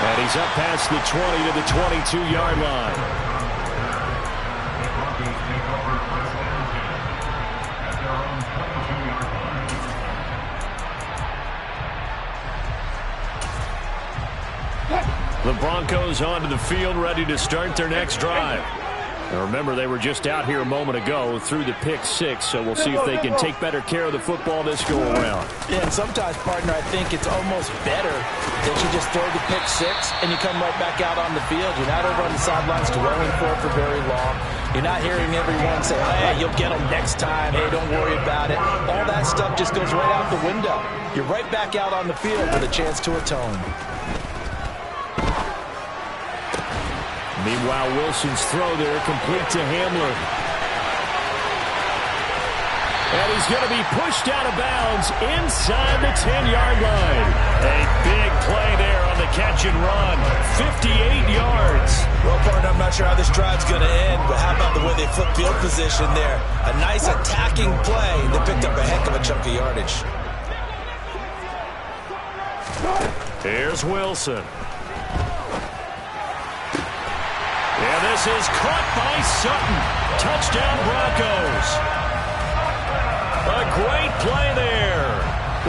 And he's up past the 20 to the 22-yard line. The Broncos onto the field, ready to start their next drive. Now remember, they were just out here a moment ago through the pick six, so we'll see if they can take better care of the football this go-around. Yeah, and sometimes, partner, I think it's almost better that you just throw the pick six and you come right back out on the field. You're not over on the sidelines dwelling for it for very long. You're not hearing everyone say, hey, you'll get them next time. Hey, don't worry about it. All that stuff just goes right out the window. You're right back out on the field with a chance to atone. Meanwhile, Wilson's throw there complete to Hamler. And he's going to be pushed out of bounds inside the 10-yard line. A big play there on the catch and run. 58 yards. Well, partner, I'm not sure how this drive's going to end, but how about the way they flip field position there? A nice attacking play. They picked up a heck of a chunk of yardage. Here's Wilson. And this is caught by Sutton. Touchdown Broncos. A great play there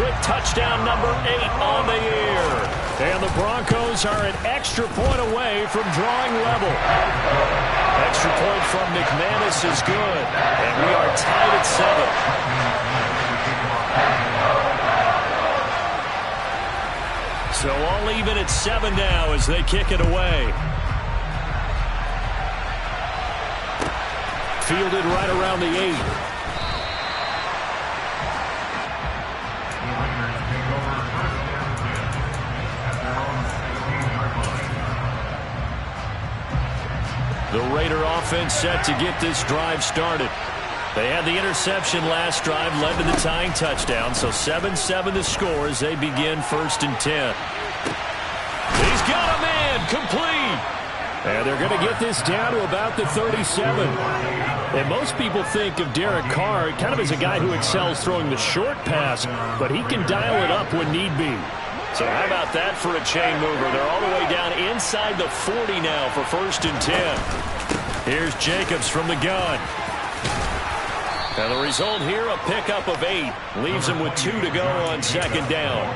with touchdown number 8 on the year. And the Broncos are an extra point away from drawing level. Extra point from McManus is good. And we are tied at 7. So all even at 7 now as they kick it away. Fielded right around the 8. The Raider offense set to get this drive started. They had the interception last drive, led to the tying touchdown, so 7-7 the score as they begin 1st and 10. He's got a man, complete. And they're going to get this down to about the 37. And most people think of Derek Carr kind of as a guy who excels throwing the short pass, but he can dial it up when need be. So how about that for a chain mover? They're all the way down inside the 40 now for 1st and 10. Here's Jacobs from the gun. And the result here, a pickup of 8. Leaves him with 2 to go on 2nd down.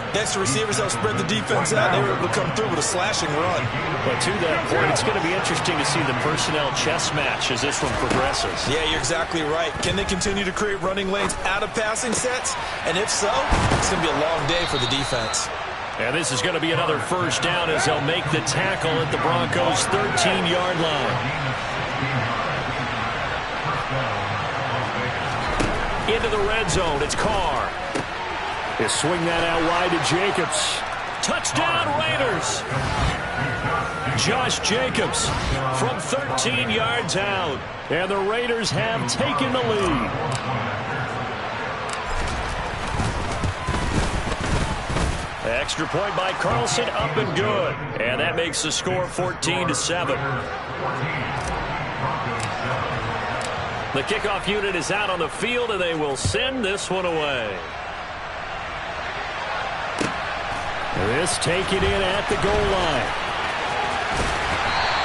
Next to receivers, they'll spread the defense out. They were able to come through with a slashing run. But to that point, it's going to be interesting to see the personnel chess match as this one progresses. Yeah, you're exactly right. Can they continue to create running lanes out of passing sets? And if so, it's going to be a long day for the defense. And this is going to be another 1st down as they'll make the tackle at the Broncos' 13-yard line. Into the red zone, it's Carr. They swing that out wide to Jacobs. Touchdown Raiders! Josh Jacobs from 13 yards out. And the Raiders have taken the lead. Extra point by Carlson, up and good. And that makes the score 14-7. The kickoff unit is out on the field, and they will send this one away. This taken in at the goal line.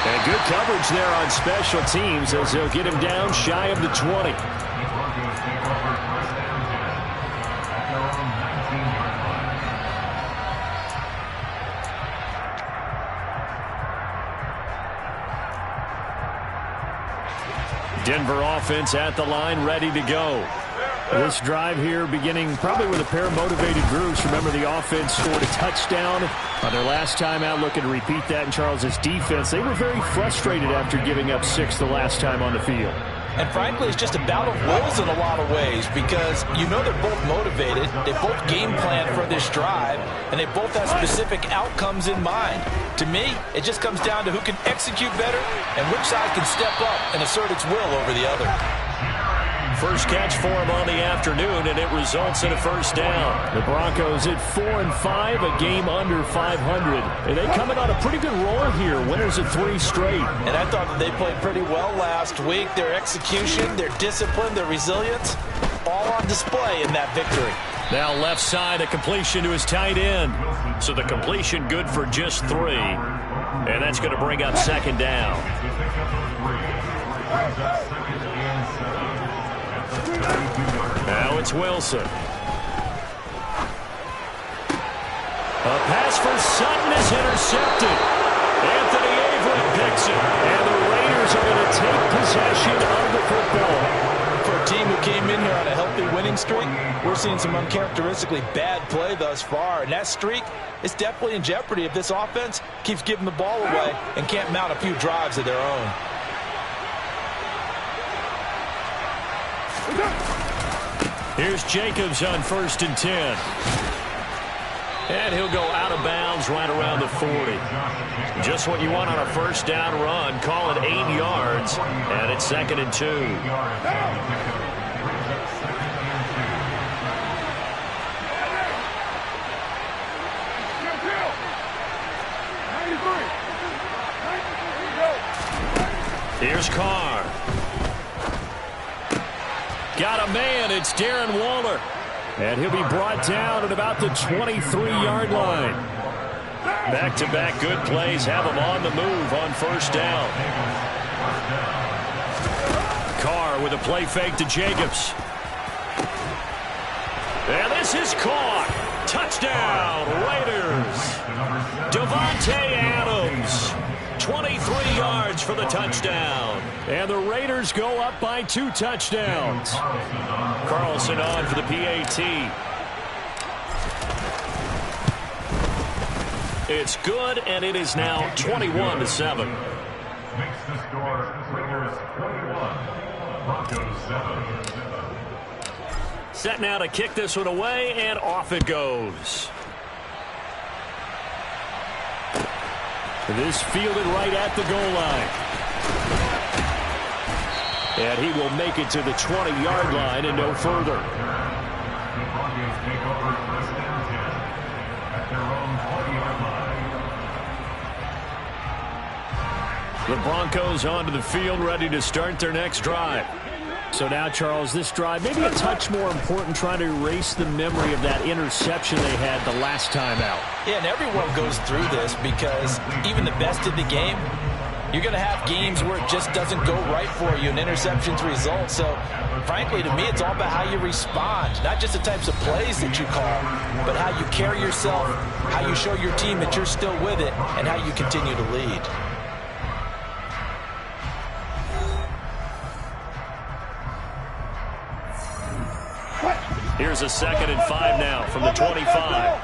And good coverage there on special teams as they'll get him down shy of the 20. Denver offense at the line, ready to go. This drive here beginning probably with a pair of motivated groups. Remember, the offense scored a touchdown on their last time out, looking to repeat that in Charles's defense. They were very frustrated after giving up 6 the last time on the field. And frankly, it's just a bout of wills in a lot of ways because you know they're both motivated. They both game plan for this drive, and they both have specific outcomes in mind. To me, it just comes down to who can execute better and which side can step up and assert its will over the other. First catch for him on the afternoon, and it results in a 1st down. The Broncos at 4-5, a game under 500. And they come in on a pretty good roll here, winners of 3 straight. And I thought that they played pretty well last week. Their execution, their discipline, their resilience, all on display in that victory. Now left side, a completion to his tight end. So the completion good for just 3. And that's going to bring up second down. Now it's Wilson. A pass for Sutton is intercepted. Anthony Averett picks it. And the Raiders are going to take possession of the football. For a team who came in here on a healthy winning streak, we're seeing some uncharacteristically bad play thus far. And that streak is definitely in jeopardy if this offense keeps giving the ball away and can't mount a few drives of their own. Here's Jacobs on 1st and 10. And he'll go out of bounds right around the 40. Just what you want on a first down run. Call it 8 yards. And it's 2nd and 2. Here's Carr. Got a man. It's Darren Waller. And he'll be brought down at about the 23-yard line. Back-to-back good plays have him on the move on first down. Carr with a play fake to Jacobs. And this is caught. Touchdown, Raiders. Devontae Adams. 23 yards for the touchdown. And the Raiders go up by 2 touchdowns. Carlson on for the PAT. It's good, and it is now 21-7. Makes the score Raiders 21, Broncos 7. Set now to kick this one away, and off it goes. This fielded right at the goal line. And he will make it to the 20-yard line and no further. The Broncos take over 1st and 10 at their own 20-yard line. The Broncos onto the field, ready to start their next drive. So now, Charles, this drive maybe a touch more important, trying to erase the memory of that interception they had the last time out. Yeah, and everyone goes through this because even the best in the game, you're going to have games where it just doesn't go right for you and interceptions result. So, frankly, to me, it's all about how you respond, not just the types of plays that you call, but how you carry yourself, how you show your team that you're still with it, and how you continue to lead. Here's a 2nd and 5 now from the 25.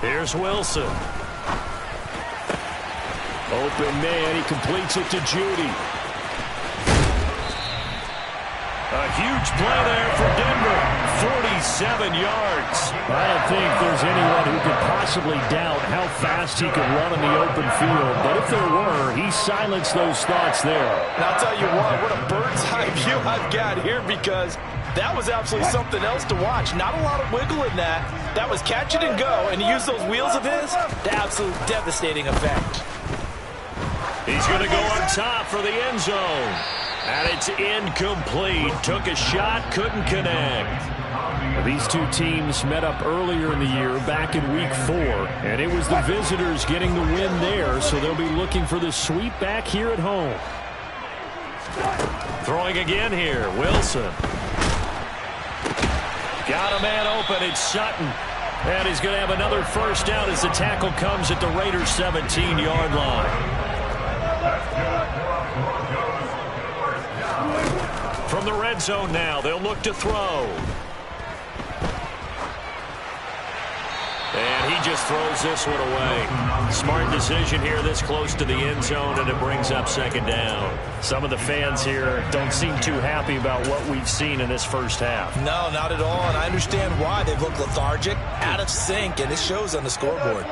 Here's Wilson. Open man, he completes it to Judy. A huge play there for Denver. 47 yards. I don't think there's anyone who could possibly doubt how fast he could run in the open field. But if there were, he silenced those thoughts there. And I'll tell you what a bird's eye view I've got here, because that was absolutely something else to watch. Not a lot of wiggle in that. That was catch it and go, and he used those wheels of his. The absolute devastating effect. He's going to go on top for the end zone. And it's incomplete. Took a shot, couldn't connect. These two teams met up earlier in the year, back in Week 4, and it was the visitors getting the win there, so they'll be looking for the sweep back here at home. Throwing again here, Wilson. Got a man open, it's Sutton. And he's going to have another first down as the tackle comes at the Raiders' 17-yard line. From the red zone now, they'll look to throw. And he just throws this one away. Smart decision here this close to the end zone, and it brings up second down. Some of the fans here don't seem too happy about what we've seen in this first half. No, not at all, and I understand why. They've looked lethargic, out of sync, and it shows on the scoreboard.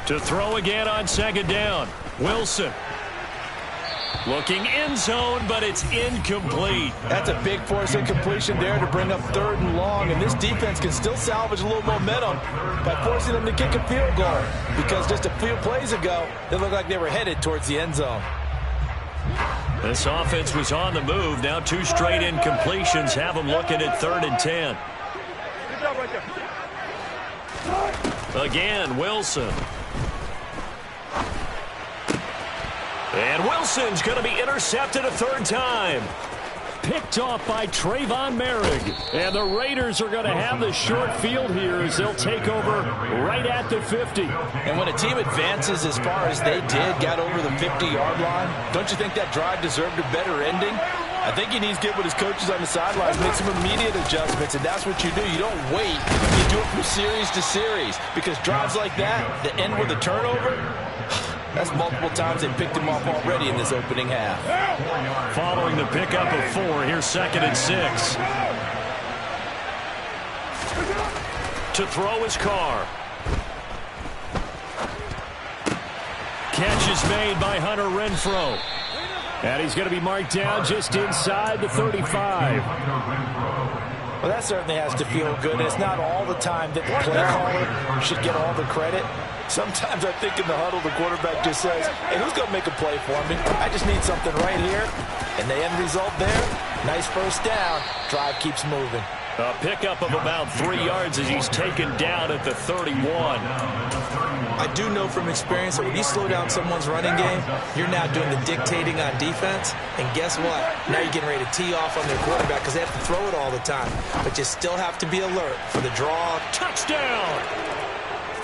To throw again on second down, Wilson. Looking end zone, but it's incomplete. That's a big force incompletion there to bring up 3rd and long, and this defense can still salvage a little momentum by forcing them to kick a field goal, because just a few plays ago, they looked like they were headed towards the end zone. This offense was on the move. Now 2 straight incompletions have them looking at 3rd and 10. Again, Wilson. And Wilson's going to be intercepted a 3rd time. Picked off by Trayvon Merrick. And the Raiders are going to have the short field here as they'll take over right at the 50. And when a team advances as far as they did, got over the 50-yard line, don't you think that drive deserved a better ending? I think he needs to get with his coaches on the sidelines, make some immediate adjustments, and that's what you do. You don't wait. You do it from series to series, because drives like that end with a turnover, that's multiple times they picked him off already in this opening half. Following the pickup of 4, here's 2nd and 6. To throw his Carr. Catch is made by Hunter Renfrow. And he's going to be marked down just inside the 35. Well, that certainly has to feel good. It's not all the time that the play caller should get all the credit. Sometimes I think in the huddle, the quarterback just says, hey, who's going to make a play for me? I just need something right here. And the end result there, nice first down. Drive keeps moving. A pickup of about 3 yards as he's taken down at the 31. I do know from experience that when you slow down someone's running game, you're now doing the dictating on defense. And guess what? Now you're getting ready to tee off on their quarterback because they have to throw it all the time. But you still have to be alert for the draw. Touchdown!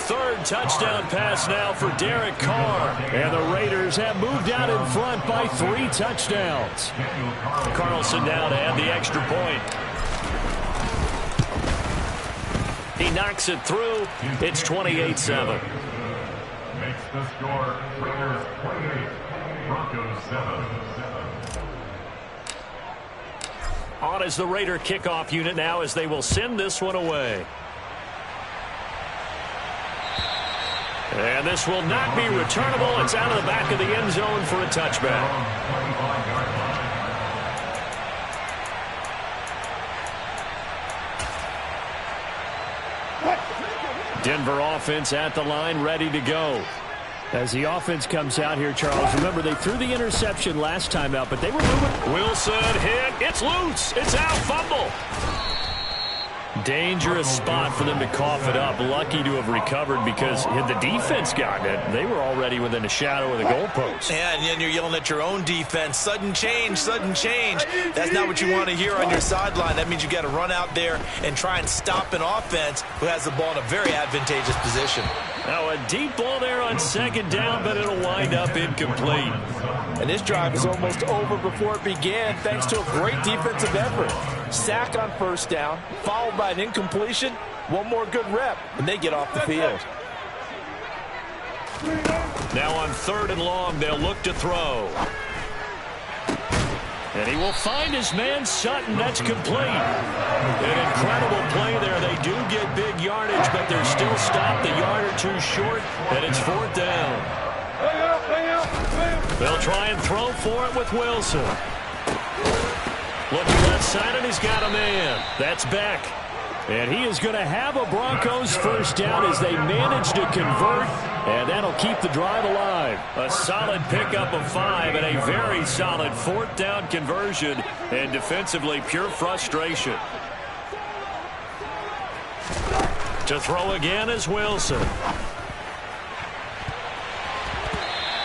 3rd touchdown pass now for Derek Carr. And the Raiders have moved out in front by 3 touchdowns. Carlson now to add the extra point. He knocks it through. It's 28-7. Makes the score Raiders 28, Broncos 7. On is the Raider kickoff unit now as they will send this one away. And this will not be returnable. It's out of the back of the end zone for a touchback. Denver offense at the line, ready to go. As the offense comes out here, Charles, remember they threw the interception last time out, but they were moving. Wilson hit. It's loose. It's out. Fumble. Dangerous spot for them to cough it up. Lucky to have recovered because had the defense gotten it, they were already within a shadow of the goalpost. Yeah, and then you're yelling at your own defense. Sudden change, sudden change. That's not what you want to hear on your sideline. That means you got to run out there and try and stop an offense who has the ball in a very advantageous position. Now a deep ball there on 2nd down, but it'll wind up incomplete. And this drive is almost over before it began thanks to a great defensive effort. Sack on 1st down, followed by an incompletion. One more good rep, and they get off the field. Now on 3rd and long, they'll look to throw. And he will find his man Sutton. That's complete. An incredible play there. They do get big yardage, but they're still stopped a yard or 2 short, and it's 4th down. They'll try and throw for it with Wilson. Looking left side, and he's got a man. That's Beck. And he is going to have a Broncos 1st down as they manage to convert, and that'll keep the drive alive. A solid pickup of 5 and a very solid 4th down conversion, and defensively pure frustration. To throw again is Wilson.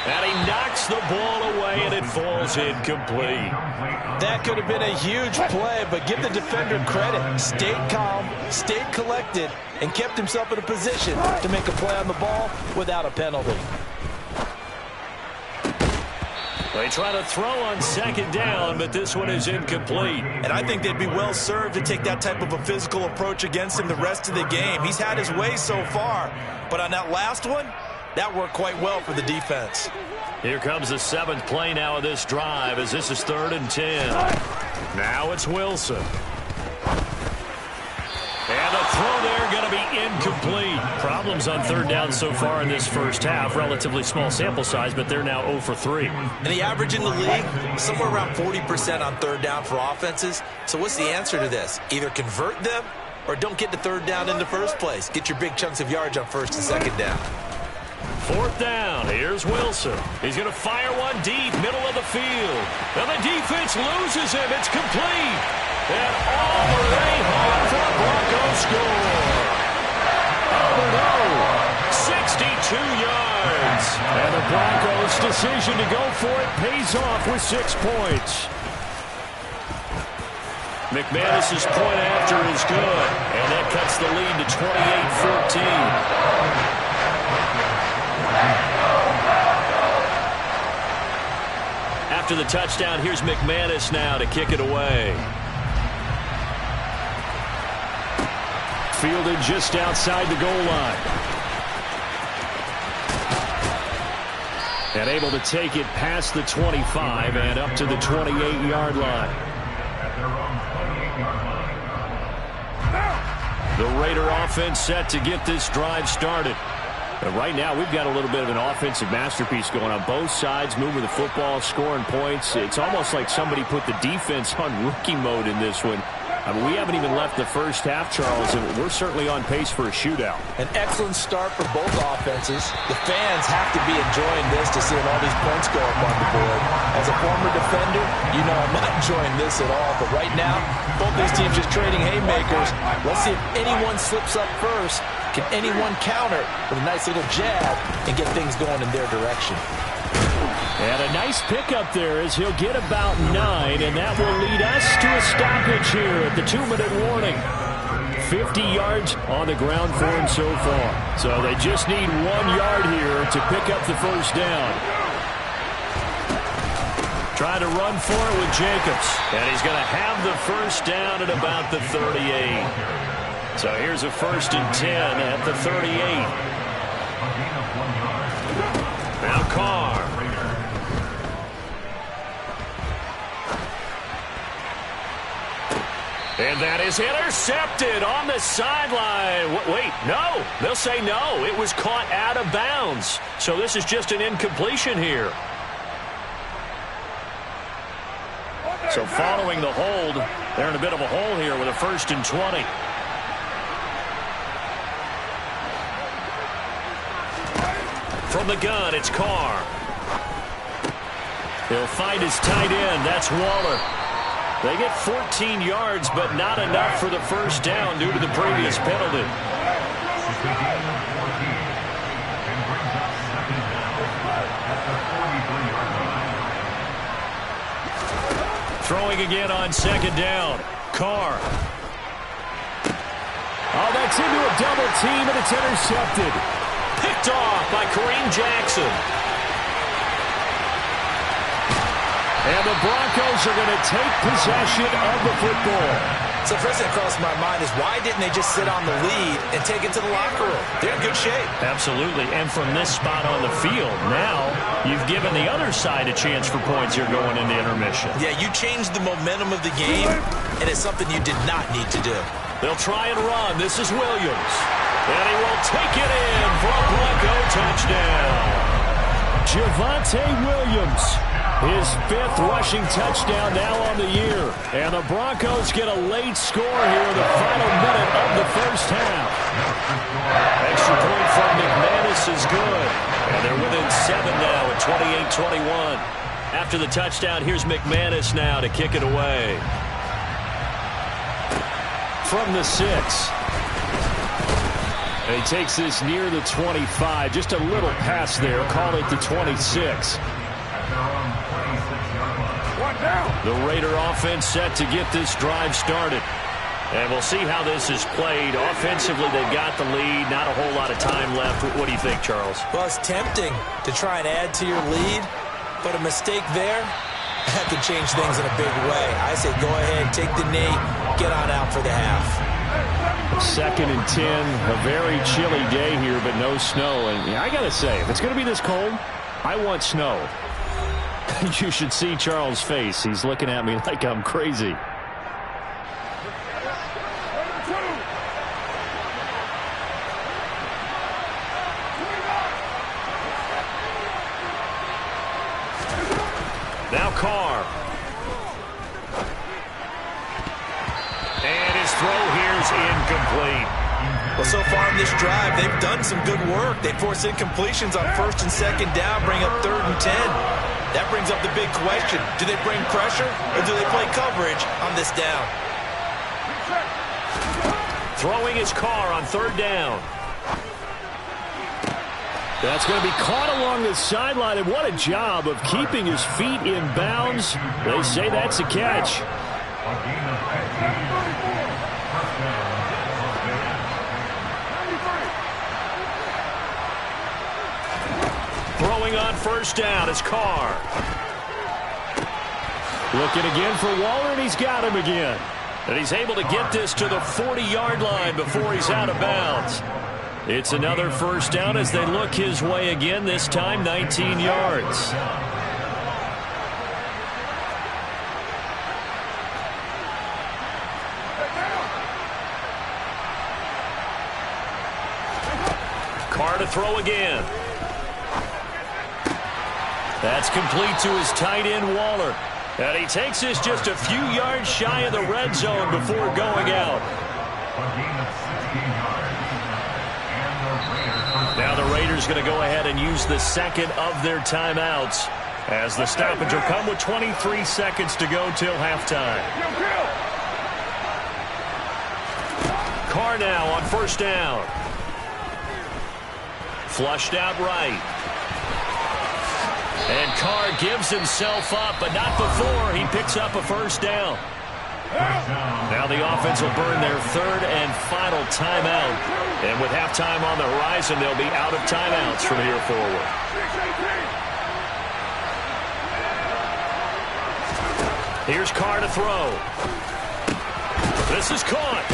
And he knocks the ball away, and it falls incomplete. That could have been a huge play, but give the defender credit. Stayed calm, stayed collected, and kept himself in a position to make a play on the ball without a penalty. They try to throw on 2nd down, but this one is incomplete. And I think they'd be well served to take that type of a physical approach against him the rest of the game. He's had his way so far, but on that last one, that worked quite well for the defense. Here comes the 7th play now of this drive as this is 3rd and 10. Now it's Wilson. And the throw there going to be incomplete. Problems on third down so far in this first half. Relatively small sample size, but they're now 0 for 3. And the average in the league, somewhere around 40% on third down for offenses. So what's the answer to this? Either convert them or don't get to third down in the first place. Get your big chunks of yards on first and second down. Fourth down. Here's Wilson. He's going to fire one deep, middle of the field. And the defense loses him. It's complete. And Auburn home for a Broncos score. Auburn 62 yards. And the Broncos' decision to go for it pays off with 6 points. McManus's point after is good. And that cuts the lead to 28-14. After the touchdown, here's McManus now to kick it away. Fielded just outside the goal line. And able to take it past the 25 and up to the 28-yard line. The Raider offense set to get this drive started. But right now, we've got a little bit of an offensive masterpiece going on both sides, moving the football, scoring points. It's almost like somebody put the defense on rookie mode in this one. I mean, we haven't even left the first half, Charles, and we're certainly on pace for a shootout. An excellent start for both offenses. The fans have to be enjoying this to seeing all these points go up on the board. As a former defender, you know I'm not enjoying this at all. But right now, both these teams just trading haymakers. Let's see if anyone slips up first. Can anyone counter with a nice little jab and get things going in their direction? And a nice pickup there as he'll get about 9, and that will lead us to a stoppage here at the 2-minute warning. 50 yards on the ground for him so far. So they just need 1 yard here to pick up the first down. Trying to run for it with Jacobs. And he's going to have the first down at about the 38. So here's a 1st and 10 at the 38. Now Carr. And that is intercepted on the sideline. Wait, no. They'll say no. It was caught out of bounds. So this is just an incompletion here. So following the hold, they're in a bit of a hole here with a 1st and 20. From the gun, it's Carr. He'll find his tight end. That's Waller. They get 14 yards, but not enough for the first down due to the previous penalty. Throwing again on 2nd down. Carr. Oh, that's into a double team, and it's intercepted. Picked off by Kareem Jackson. And the Broncos are going to take possession of the football. So first thing that crossed my mind is why didn't they just sit on the lead and take it to the locker room? They're in good shape. Absolutely. And from this spot on the field, now you've given the other side a chance for points here going into intermission. Yeah, you changed the momentum of the game, and it's something you did not need to do. They'll try and run. This is Williams. And he will take it in for a Bronco touchdown. Javonte Williams, his 5th rushing touchdown now on the year. And the Broncos get a late score here in the final minute of the first half. Extra point from McManus is good. And they're within 7 now at 28-21. After the touchdown, here's McManus now to kick it away. From the 6. And he takes this near the 25. Just a little pass there. Call it the 26. The Raider offense set to get this drive started. And we'll see how this is played. Offensively, they've got the lead. Not a whole lot of time left. What do you think, Charles? Well, it's tempting to try and add to your lead, but a mistake there, that could change things in a big way. I say go ahead, take the knee, get on out for the half. 2nd and 10, a very chilly day here, but no snow. And yeah, I got to say, if it's going to be this cold, I want snow. You should see Charles' face. He's looking at me like I'm crazy. Carr. And his throw here is incomplete. Well, so far in this drive, they've done some good work. They force incompletions on 1st and 2nd down, bring up 3rd and 10. That brings up the big question. Do they bring pressure or do they play coverage on this down? Throwing his Carr on 3rd down. That's going to be caught along the sideline, and what a job of keeping his feet in bounds. They say that's a catch. Throwing on 1st down is Carr. Looking again for Waller, and he's got him again. And he's able to get this to the 40-yard line before he's out of bounds. It's another 1st down as they look his way again, this time 19 yards. Carr to throw again. That's complete to his tight end, Waller. And he takes this just a few yards shy of the red zone before going out. Now the Raiders going to go ahead and use the 2nd of their timeouts as the stoppage will come with 23 seconds to go till halftime. Carr now on 1st down. Flushed out right. And Carr gives himself up, but not before he picks up a 1st down. Now the offense will burn their 3rd and final timeout. And with halftime on the horizon, they'll be out of timeouts from here forward. Here's Carr to throw. This is caught.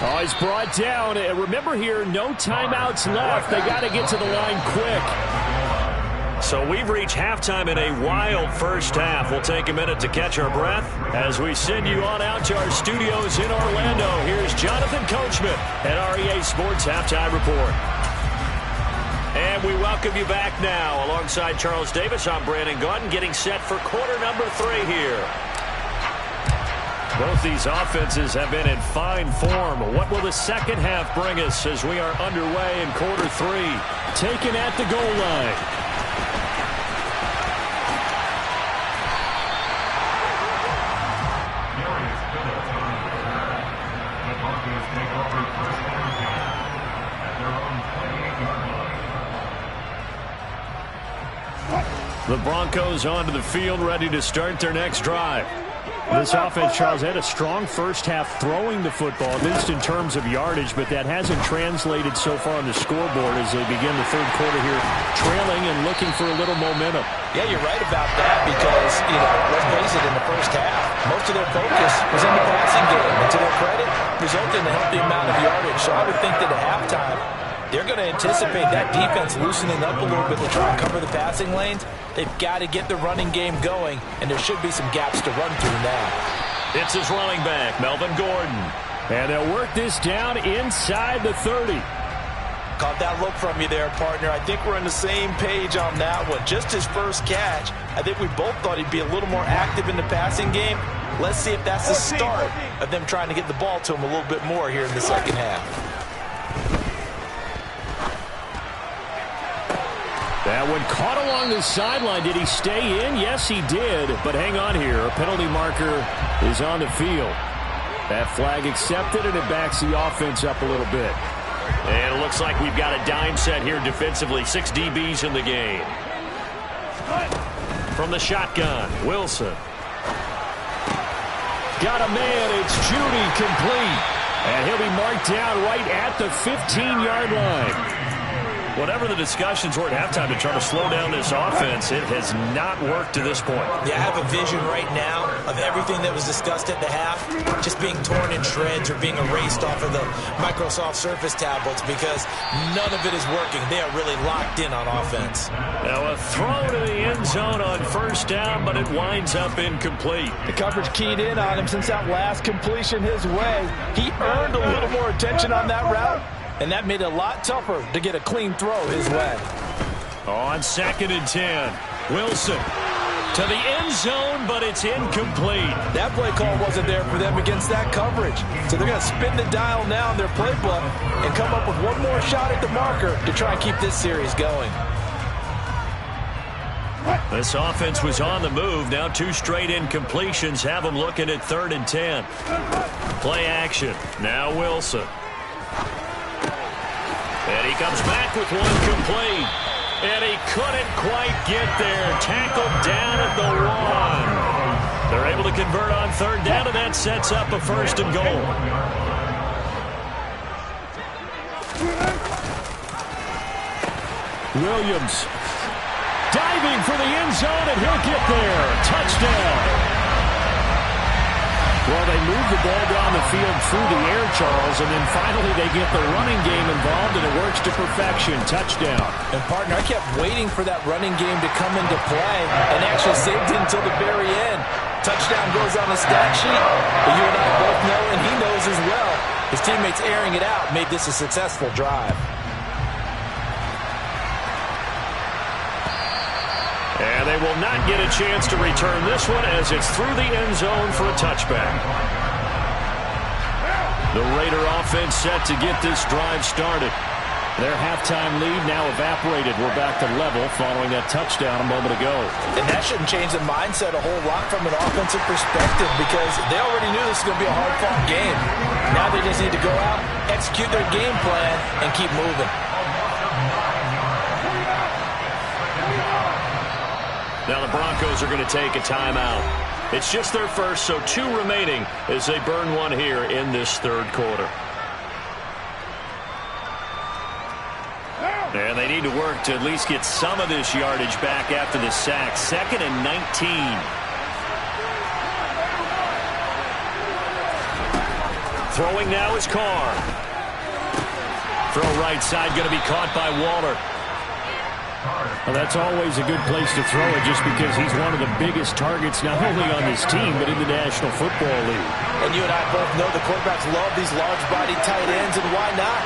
Oh, he's brought down. And remember here, no timeouts left. They got to get to the line quick. So we've reached halftime in a wild 1st half. We'll take a minute to catch our breath as we send you on out to our studios in Orlando. Here's Jonathan Coachman at REA Sports Halftime Report. And we welcome you back now. Alongside Charles Davis, I'm Brandon Gaudin, getting set for quarter number 3 here. Both these offenses have been in fine form. What will the 2nd half bring us as we are underway in quarter 3? Taken at the goal line. The Broncos onto the field, ready to start their next drive. This offense, Charles, had a strong 1st half throwing the football, at least in terms of yardage, but that hasn't translated so far on the scoreboard as they begin the 3rd quarter here, trailing and looking for a little momentum. Yeah, you're right about that because, let's face it, in the 1st half, most of their focus was in the passing game. And to their credit, resulted in a healthy amount of yardage. So I would think that at halftime, they're going to anticipate that defense loosening up a little bit to try and cover the passing lanes. They've got to get the running game going, and there should be some gaps to run through now. It's his running back, Melvin Gordon. And they'll work this down inside the 30. Caught that look from you there, partner. I think we're on the same page on that one. Just his 1st catch, I think we both thought he'd be a little more active in the passing game. Let's see if that's the start of them trying to get the ball to him a little bit more here in the 2nd half. That one caught along the sideline. Did he stay in? Yes, he did. But hang on here. A penalty marker is on the field. That flag accepted, and it backs the offense up a little bit. And it looks like we've got a dime set here defensively. 6 DBs in the game. From the shotgun, Wilson. Got a man. It's Judy, complete. And he'll be marked down right at the 15-yard line. Whatever the discussions were at halftime to try to slow down this offense, it has not worked to this point. Yeah, I have a vision right now of everything that was discussed at the half just being torn in shreds or being erased off of the Microsoft Surface tablets because none of it is working. They are really locked in on offense. Now a throw to the end zone on 1st down, but it winds up incomplete. The coverage keyed in on him since that last completion his way. He earned a little more attention on that route, and that made it a lot tougher to get a clean throw his way. On 2nd and 10, Wilson. To the end zone, but it's incomplete. That play call wasn't there for them against that coverage. So they're going to spin the dial now in their playbook and come up with one more shot at the marker to try and keep this series going. This offense was on the move. Now 2 straight incompletions have them looking at 3rd and 10. Play action. Now Wilson. And he comes back with one complete. And he couldn't quite get there. Tackled down at the 1. They're able to convert on 3rd down, and that sets up a 1st and goal. Williams diving for the end zone, and he'll get there. Touchdown. Well, they move the ball down the field through the air, Charles, and then finally they get the running game involved, and it works to perfection. Touchdown. And, partner, I kept waiting for that running game to come into play and actually saved it until the very end. Touchdown goes on the stat sheet, but you and I both know, and he knows as well, his teammates airing it out made this a successful drive. And they will not get a chance to return this one as it's through the end zone for a touchback. The Raider offense set to get this drive started. Their halftime lead now evaporated. We're back to level following that touchdown a moment ago. And that shouldn't change the mindset a whole lot from an offensive perspective because they already knew this was going to be a hard-fought game. Now they just need to go out, execute their game plan, and keep moving. Now the Broncos are going to take a timeout. It's just their first, so 2 remaining as they burn one here in this 3rd quarter. And they need to work to at least get some of this yardage back after the sack. 2nd and 19. Throwing now is Carr. Throw right side, going to be caught by Waller. Well, that's always a good place to throw it just because he's one of the biggest targets not only on this team but in the National Football League. And you and I both know the quarterbacks love these large-bodied tight ends, and why not?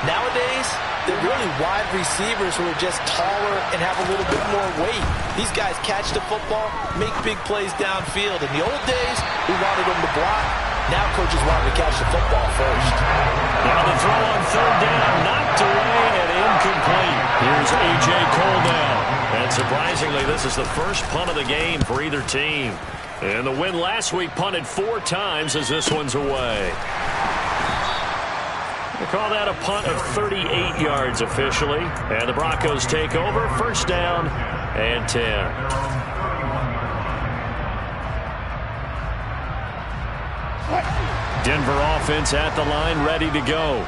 Nowadays, they're really wide receivers who are just taller and have a little bit more weight. These guys catch the football, make big plays downfield. In the old days, we wanted them to block. Now coaches wanted to catch the football first. Now the throw on 3rd down, knocked away and incomplete. Here's A.J. Cole now. And surprisingly, this is the first punt of the game for either team. And the win last week punted 4 times as this one's away. We'll call that a punt of 38 yards officially. And the Broncos take over. 1st down and 10. Denver offense at the line, ready to go.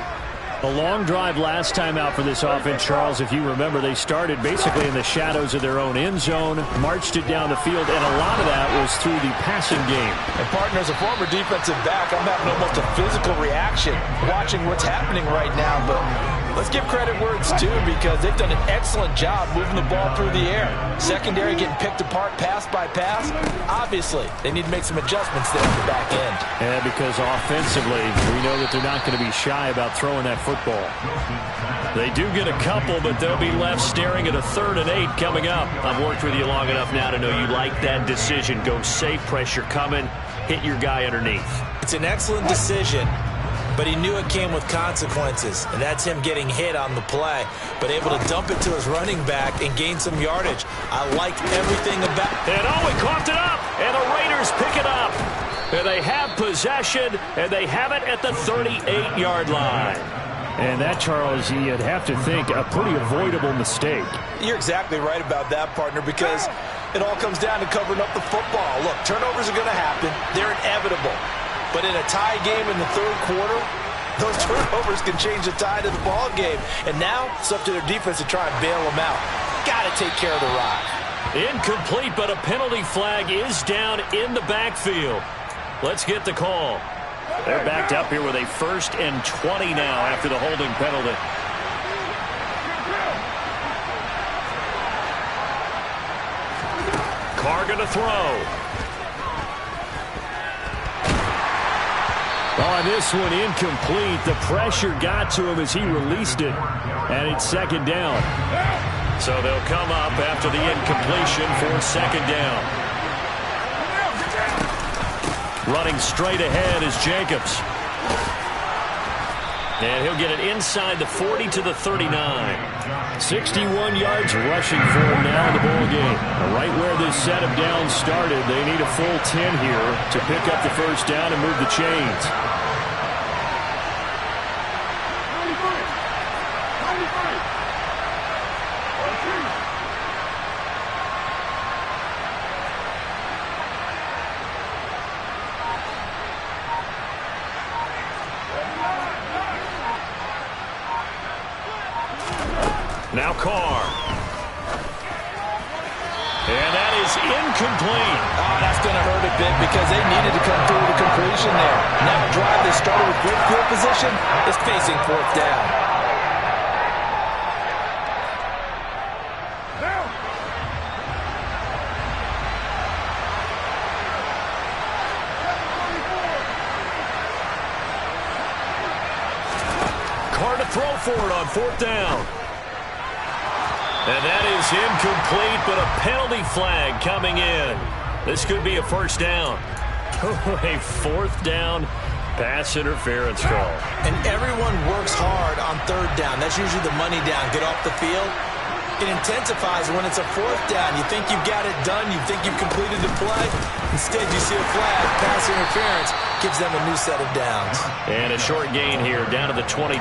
A long drive last time out for this offense, Charles. If you remember, they started basically in the shadows of their own end zone, marched it down the field, and a lot of that was through the passing game. And, partner, as a former defensive back, I'm having almost a physical reaction watching what's happening right now. But let's give credit where it's due because they've done an excellent job moving the ball through the air. Secondary getting picked apart pass by pass. Obviously, they need to make some adjustments there at the back end. Yeah, because offensively, we know that they're not going to be shy about throwing that football. They do get a couple, but they'll be left staring at a 3rd and 8 coming up. I've worked with you long enough now to know you like that decision. Go safe, pressure coming, hit your guy underneath. It's an excellent decision, but he knew it came with consequences, and that's him getting hit on the play, but able to dump it to his running back and gain some yardage. I liked everything about it. And he coughed it up, and the Raiders pick it up. And they have possession, and they have it at the 38-yard line. And that, Charles, you'd have to think a pretty avoidable mistake. You're exactly right about that, partner, because it all comes down to covering up the football. Look, turnovers are going to happen. They're inevitable. But in a tie game in the 3rd quarter, those turnovers can change the tide of the ball game. And now it's up to their defense to try and bail them out. Got to take care of the rock. Incomplete, but a penalty flag is down in the backfield. Let's get the call. They're backed up here with a 1st and 20 now after the holding penalty. Carr going to throw. On this one, incomplete. The pressure got to him as he released it. And it's 2nd down. So they'll come up after the incompletion for second down. Running straight ahead is Jacobs. And he'll get it inside the 40 to the 39. 61 yards rushing for him now in the ball game. Right where this set of downs started, they need a full 10 here to pick up the first down and move the chains. Now Carr. And that is incomplete. Oh, that's going to hurt a bit because they needed to come through with a completion there. Now a drive that started with good field position is facing fourth down. Carr to throw for it on fourth down. And that is incomplete, but a penalty flag coming in. This could be a first down. A fourth down pass interference call. And everyone works hard on third down. That's usually the money down. Get off the field. It intensifies when it's a fourth down. You think you've got it done. You think you've completed the play. Instead, you see a flag. Pass interference gives them a new set of downs. And a short gain here down to the 22.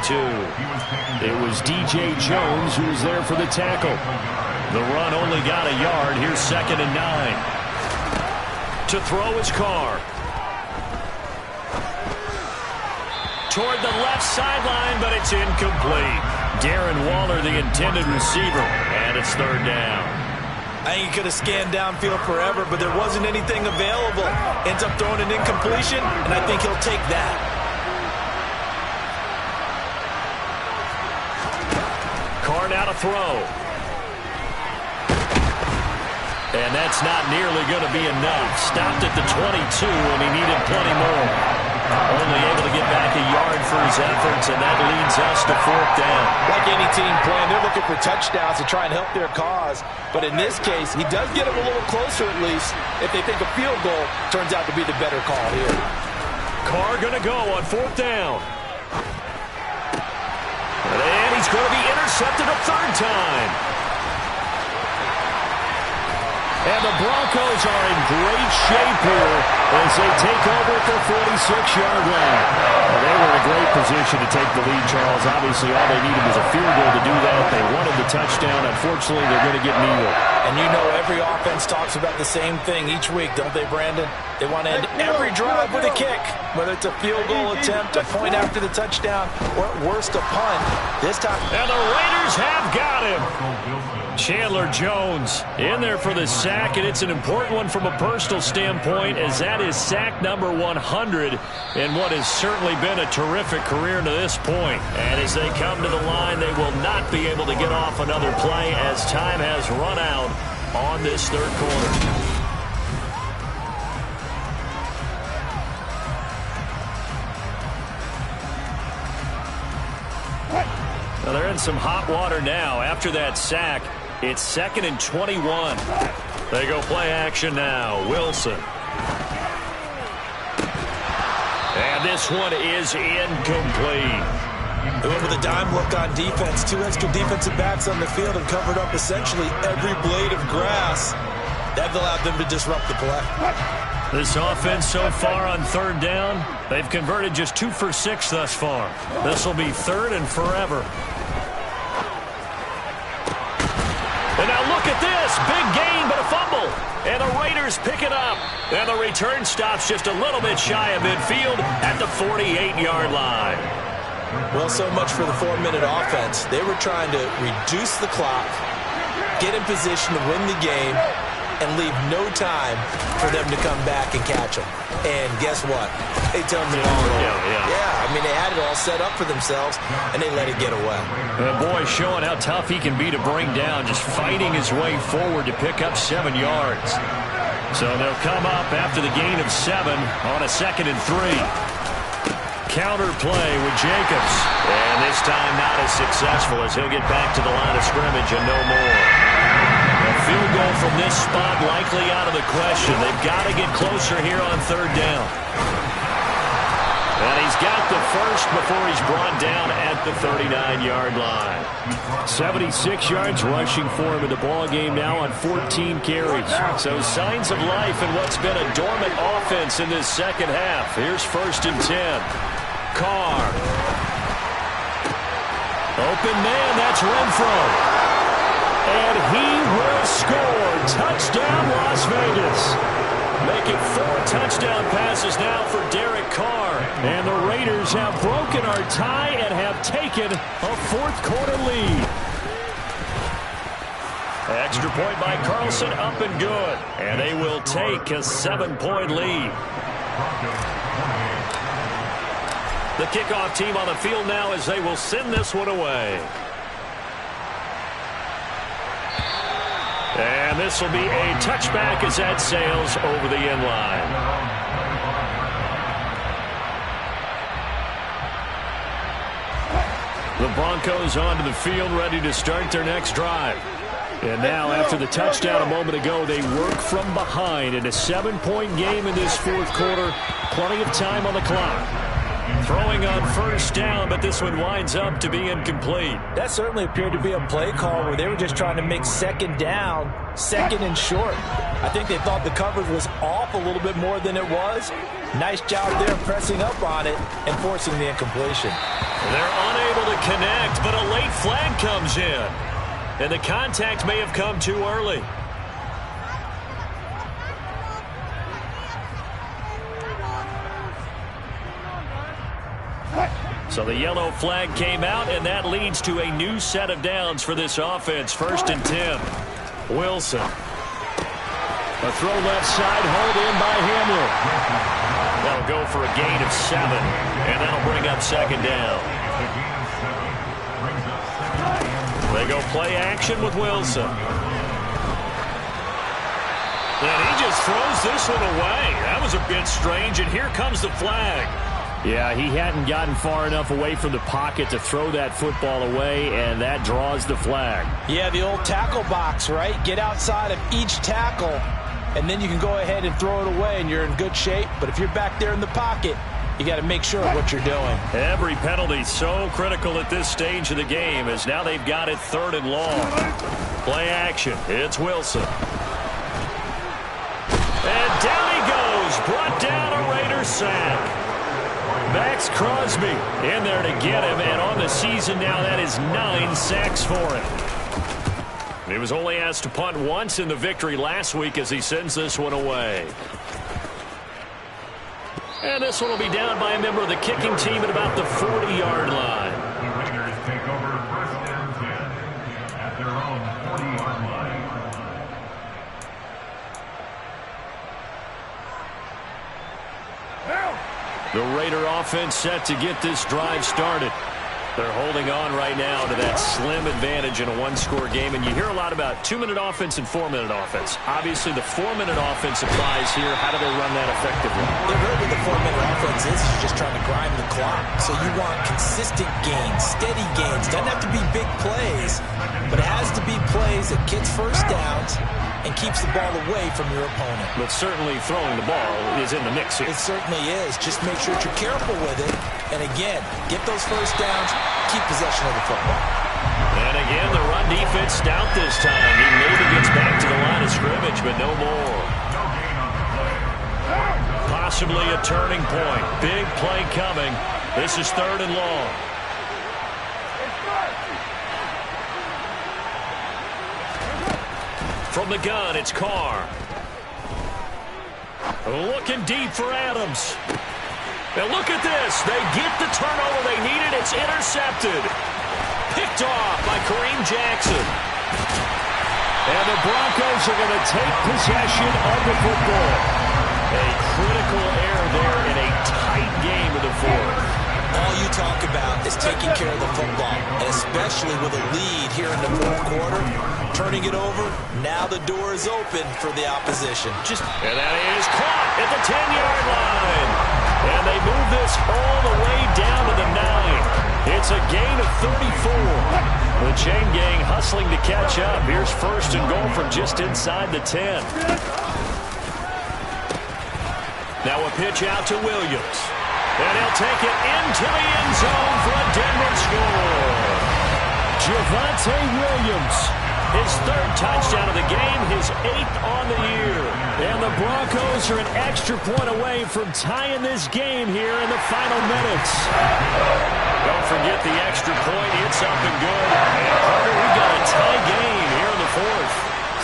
It was DJ Jones who was there for the tackle. The run only got a yard. Here's 2nd and 9. To throw is Carr. Toward the left sideline, but it's incomplete. Darren Waller, the intended receiver, and it's third down. I think he could have scanned downfield forever, but there wasn't anything available. Ends up throwing an incompletion, and I think he'll take that. Carr now to throw. And that's not nearly going to be enough. Stopped at the 22, and he needed plenty more. Only able to get back a yard for his efforts, and that leads us to fourth down. Like any team playing, they're looking for touchdowns to try and help their cause. But in this case, he does get them a little closer at least if they think a field goal turns out to be the better call here. Carr going to go on fourth down. And he's going to be intercepted a third time. And the Broncos are in great shape here as they take over at their 46-yard line. Well, they were in a great position to take the lead, Charles. Obviously, all they needed was a field goal to do that. They wanted the touchdown. Unfortunately, they're going to get neither. And you know every offense talks about the same thing each week, don't they, Brandon? They want to end every drive with a kick, whether it's a field goal attempt, a point after the touchdown, or at worst, a punt. This time. And the Raiders have got him. Chandler Jones in there for the sack, and it's an important one from a personal standpoint, as that is sack number 100 in what has certainly been a terrific career to this point. And as they come to the line, they will not be able to get off another play as time has run out on this third quarter. Now they're in some hot water now after that sack. It's 2nd and 21. They go play action now. Wilson. And this one is incomplete. They went with a dime look on defense. 2 extra defensive backs on the field and covered up essentially every blade of grass. That allowed them to disrupt the play. This offense so far on third down, they've converted just 2 for 6 thus far. This will be 3rd and forever. And now look at this. Big gain, but a fumble. And the Raiders pick it up. And the return stops just a little bit shy of midfield at the 48-yard line. Well, so much for the 4-minute offense. They were trying to reduce the clock, get in position to win the game, and leave no time for them to come back and catch them. And guess what? They turned the ball over. Yeah, I mean, they had it all set up for themselves, and they let it get away. The boy showing how tough he can be to bring down, just fighting his way forward to pick up 7 yards. So they'll come up after the gain of 7 on a 2nd and 3. Counter play with Jacobs. And this time not as successful as he'll get back to the line of scrimmage and no more. A field goal from this spot likely out of the question. They've got to get closer here on third down. And he's got the first before he's brought down at the 39-yard line. 76 yards rushing for him in the ball game now on 14 carries. So signs of life in what's been a dormant offense in this second half. Here's 1st and 10. Carr. Open man, that's Renfro. And he will score. Touchdown, Las Vegas. Making 4 touchdown passes now for Derek Carr. And the Raiders have broken our tie and have taken a fourth-quarter lead. Extra point by Carlson, up and good. And they will take a 7-point lead. The kickoff team on the field now as they will send this one away. And this will be a touchback as that sails over the end line. The Broncos onto the field ready to start their next drive. And now after the touchdown a moment ago, they work from behind in a 7-point game in this fourth quarter. Plenty of time on the clock. Throwing on first down, but this one winds up to be incomplete. That certainly appeared to be a play call where they were just trying to make second down, second and short. I think they thought the coverage was off a little bit more than it was. Nice job there pressing up on it and forcing the incompletion. They're unable to connect, but a late flag comes in. And the contact may have come too early. So the yellow flag came out, and that leads to a new set of downs for this offense. 1st and 10. Wilson. A throw left side, hauled in by Hamler. That'll go for a gain of 7, and that'll bring up second down. They go play action with Wilson. And he just throws this one away. That was a bit strange, and here comes the flag. Yeah, he hadn't gotten far enough away from the pocket to throw that football away, and that draws the flag. Yeah, the old tackle box, right? Get outside of each tackle, and then you can go ahead and throw it away, and you're in good shape. But if you're back there in the pocket, you got to make sure of what you're doing. Every penalty so critical at this stage of the game, as now they've got it 3rd and long. Play action. It's Wilson. And down he goes. Brought down a Raider sack. Max Crosby in there to get him, and on the season now that is 9 sacks for him. He was only asked to punt once in the victory last week as he sends this one away. And this one will be down by a member of the kicking team at about the 40-yard line. The Raiders take over 1st and 10 at their own 40-yard line. The Raider offense set to get this drive started. They're holding on right now to that slim advantage in a one-score game. And you hear a lot about 2-minute offense and 4-minute offense. Obviously, the 4-minute offense applies here. How do they run that effectively? Yeah, really the 4-minute offense is just trying to grind the clock. So you want consistent gains, steady gains. Doesn't have to be big plays, but it has to be plays that gets first downs and keeps the ball away from your opponent. But certainly throwing the ball is in the mix here. It certainly is. Just make sure that you're careful with it. And again, get those first downs, keep possession of the football. And again, the run defense stout this time. He maybe gets back to the line of scrimmage, but no more. Possibly a turning point. Big play coming. This is 3rd and long. From the gun, it's Carr. Looking deep for Adams. And look at this. They get the turnover they needed. It's intercepted. Picked off by Kareem Jackson. And the Broncos are going to take possession of the football. A critical error there in a tight game of the fourth. All you talk about is taking care of the football, and especially with a lead here in the fourth quarter. Turning it over, now the door is open for the opposition. And that is caught at the 10-yard line. And they move this pass all the way down to the 9. It's a gain of 34. The chain gang hustling to catch up. Here's first and goal from just inside the 10. Now a pitch out to Williams. And he'll take it into the end zone for a Denver score. Javonte Williams, his third touchdown of the game, his 8th on the year. And the Broncos are an extra point away from tying this game here in the final minutes. Don't forget the extra point. It's up and good. And Carter, we got a tie game here in the 4th.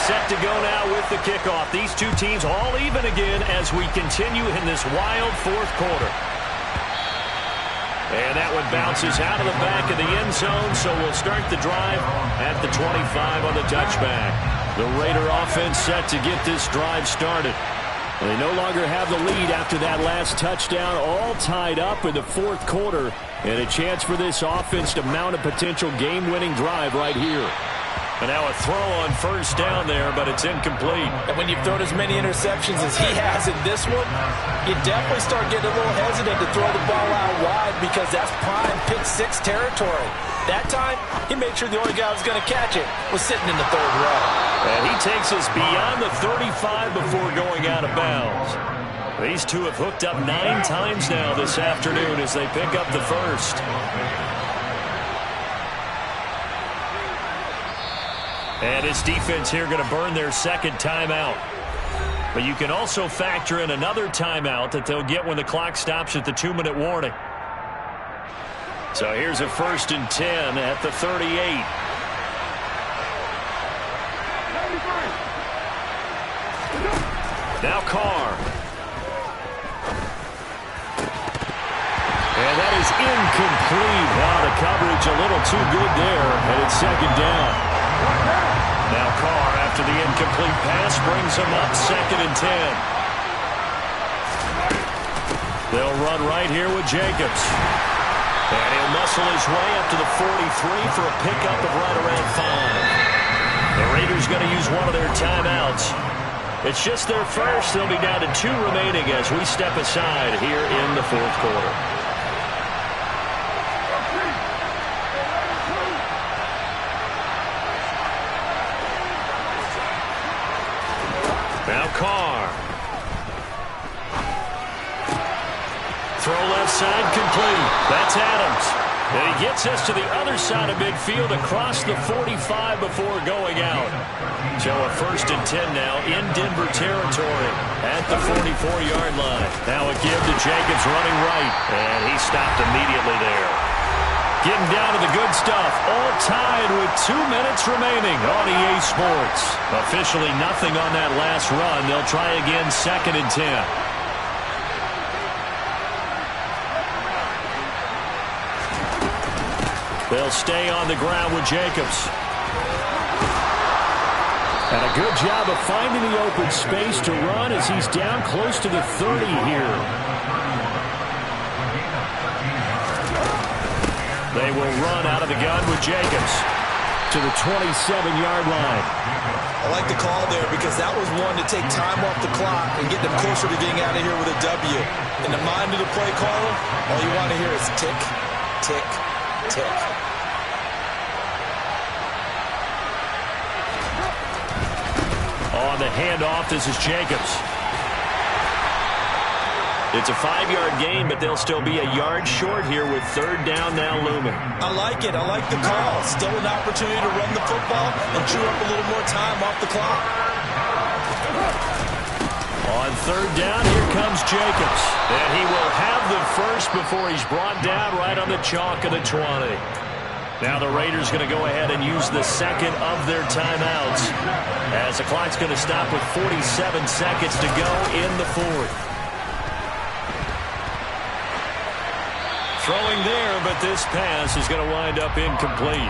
Set to go now with the kickoff. These two teams all even again as we continue in this wild 4th quarter. And that one bounces out of the back of the end zone, so we'll start the drive at the 25 on the touchback. The Raider offense set to get this drive started. They no longer have the lead after that last touchdown, all tied up in the 4th quarter, and a chance for this offense to mount a potential game-winning drive right here. And now a throw on first down there, but it's incomplete. And when you've thrown as many interceptions as he has in this one, you definitely start getting a little hesitant to throw the ball out wide because that's prime pick 6 territory. That time, he made sure the only guy who was going to catch it was sitting in the 3rd row. And he takes us beyond the 35 before going out of bounds. These two have hooked up 9 times now this afternoon as they pick up the first. And his defense here going to burn their second timeout. But you can also factor in another timeout that they'll get when the clock stops at the 2-minute warning. So here's a 1st and 10 at the 38. Now Carr. And that is incomplete. Wow, the coverage a little too good there. And it's 2nd down. Now Carr, after the incomplete pass, brings him up 2nd and 10. They'll run right here with Jacobs. And he'll muscle his way up to the 43 for a pickup of right around 5. The Raiders going to use one of their timeouts. It's just their first. They'll be down to 2 remaining as we step aside here in the 4th quarter. Now Carr. Throw left side complete. That's Adams. And he gets us to the other side of midfield across the 45 before going out. So a 1st and 10 now in Denver territory at the 44-yard line. Now a give to Jacobs running right. And he stopped immediately there. Getting down to the good stuff. All tied with 2 minutes remaining on EA Sports. Officially nothing on that last run. They'll try again 2nd and 10. They'll stay on the ground with Jacobs. And a good job of finding the open space to run as he's down close to the 30 here. They will run out of the gun with Jacobs to the 27-yard line. I like the call there because that was one to take time off the clock and get them closer to getting out of here with a W. In the mind of the play caller, all you want to hear is tick, tick, tick. On the handoff, this is Jacobs. It's a 5-yard gain, but they'll still be a yard short here with 3rd down now looming. I like it. I like the call. Still an opportunity to run the football and chew up a little more time off the clock. On 3rd down, here comes Jacobs. And he will have the first before he's brought down right on the chalk of the 20. Now the Raiders going to go ahead and use the 2nd of their timeouts as the clock's going to stop with 47 seconds to go in the 4th. Throwing there, but this pass is going to wind up incomplete.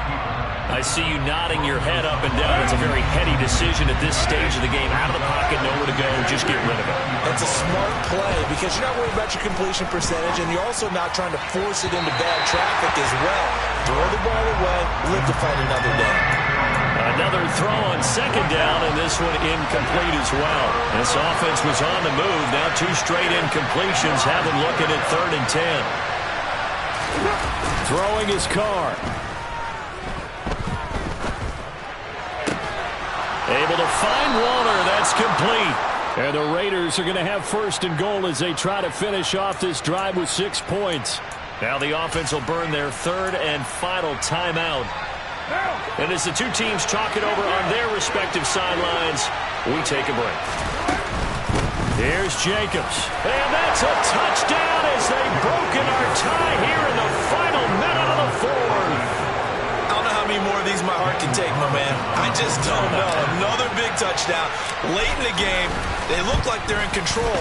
I see you nodding your head up and down. It's a very heady decision at this stage of the game. Out of the pocket, nowhere to go, just get rid of it. That's a smart play because you're not worried about your completion percentage, and you're also not trying to force it into bad traffic as well. Throw the ball away, live to fight another day. A Another throw on second down, and this one incomplete as well. This offense was on the move. Now 2 straight incompletions have them looking at 3rd and 10. Throwing his car. Able to find Waller. That's complete. And the Raiders are going to have 1st and goal as they try to finish off this drive with 6 points. Now the offense will burn their 3rd and final timeout. And as the two teams talk it over on their respective sidelines, we take a break. Here's Jacobs. And that's a touchdown as they've broken our tie here in the final minute of the 4th. I don't know how many more of these my heart can take, my man. I just don't know. Another big touchdown. Late in the game, they look like they're in control,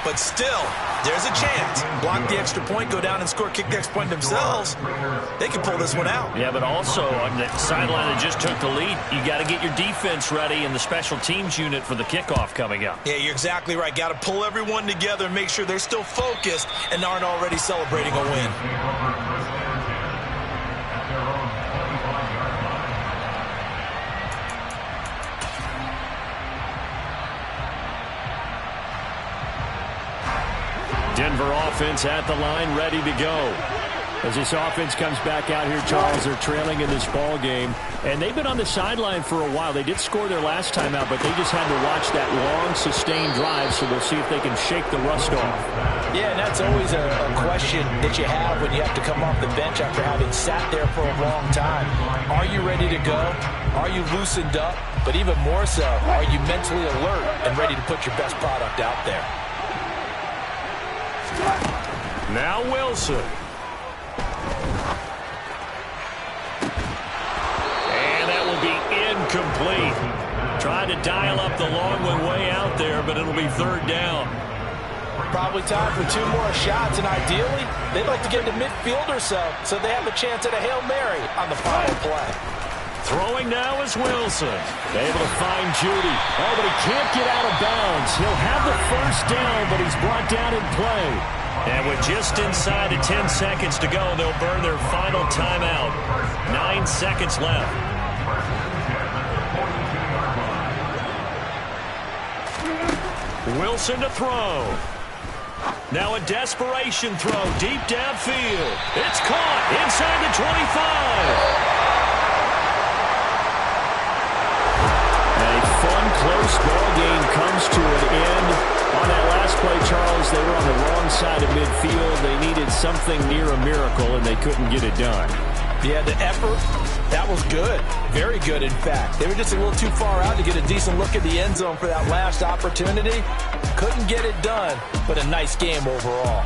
but still, there's a chance. Block the extra point, go down and score, kick the extra point themselves. They can pull this one out. Yeah, but also on the sideline that just took the lead, you got to get your defense ready in the special teams unit for the kickoff coming up. Yeah, you're exactly right. Got to pull everyone together and make sure they're still focused and aren't already celebrating a win. Denver offense at the line, ready to go. As this offense comes back out here, Charles, they're trailing in this ball game. And they've been on the sideline for a while. They did score their last time out, but they just had to watch that long, sustained drive, so we'll see if they can shake the rust off. Yeah, and that's always a question that you have when you have to come off the bench after having sat there for a long time. Are you ready to go? Are you loosened up? But even more so, are you mentally alert and ready to put your best product out there? Now Wilson. And that will be incomplete. Trying to dial up the long one way out there, but it'll be 3rd down. Probably time for 2 more shots, and ideally, they'd like to get to midfield or so they have a chance at a Hail Mary on the final play. Throwing now is Wilson. Able to find Judy. Oh, but he can't get out of bounds. He'll have the 1st down, but he's brought down in play. And with just inside of 10 seconds to go, they'll burn their final timeout. 9 seconds left. Wilson to throw. Now a desperation throw deep downfield. It's caught inside the 25. A fun, close ball game comes to an end. On that last play, Charles, they were on the wrong side of midfield. They needed something near a miracle, and they couldn't get it done. Yeah, the effort, that was good. Very good, in fact. They were just a little too far out to get a decent look at the end zone for that last opportunity. Couldn't get it done, but a nice game overall.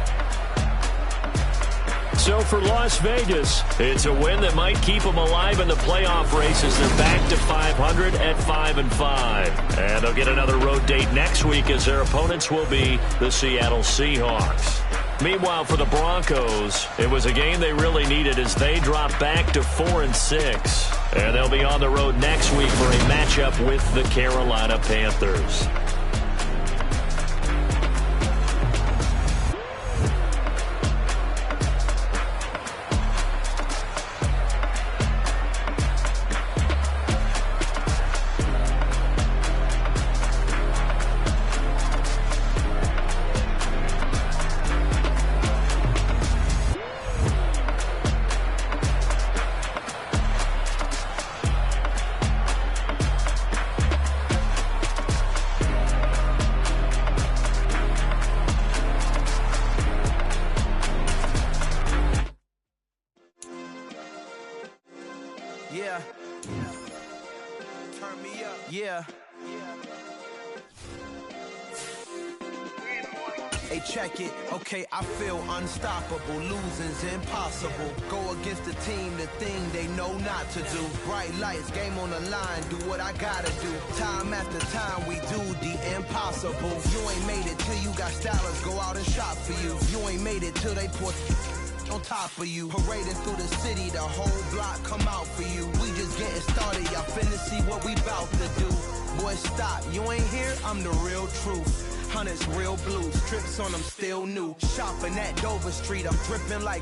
So for Las Vegas, it's a win that might keep them alive in the playoff race as they're back to 500 at 5-5. And they'll get another road date next week as their opponents will be the Seattle Seahawks. Meanwhile, for the Broncos, it was a game they really needed as they drop back to 4-6. And they'll be on the road next week for a matchup with the Carolina Panthers. Yeah. Turn me up. Yeah. Hey, check it. Okay, I feel unstoppable. Losing's impossible. Go against the team, the thing they know not to do. Bright lights, game on the line. Do what I gotta do. Time after time, we do the impossible. You ain't made it till you got stylers. Go out and shop for you. You ain't made it till they put on top of you. Parading through the city, the whole block come out for you. We just getting started, y'all finna see what we bout to do. Boy, stop, you ain't here, I'm the real truth. Hunters, real blue, strips on them still new. Shopping at Dover Street, I'm dripping like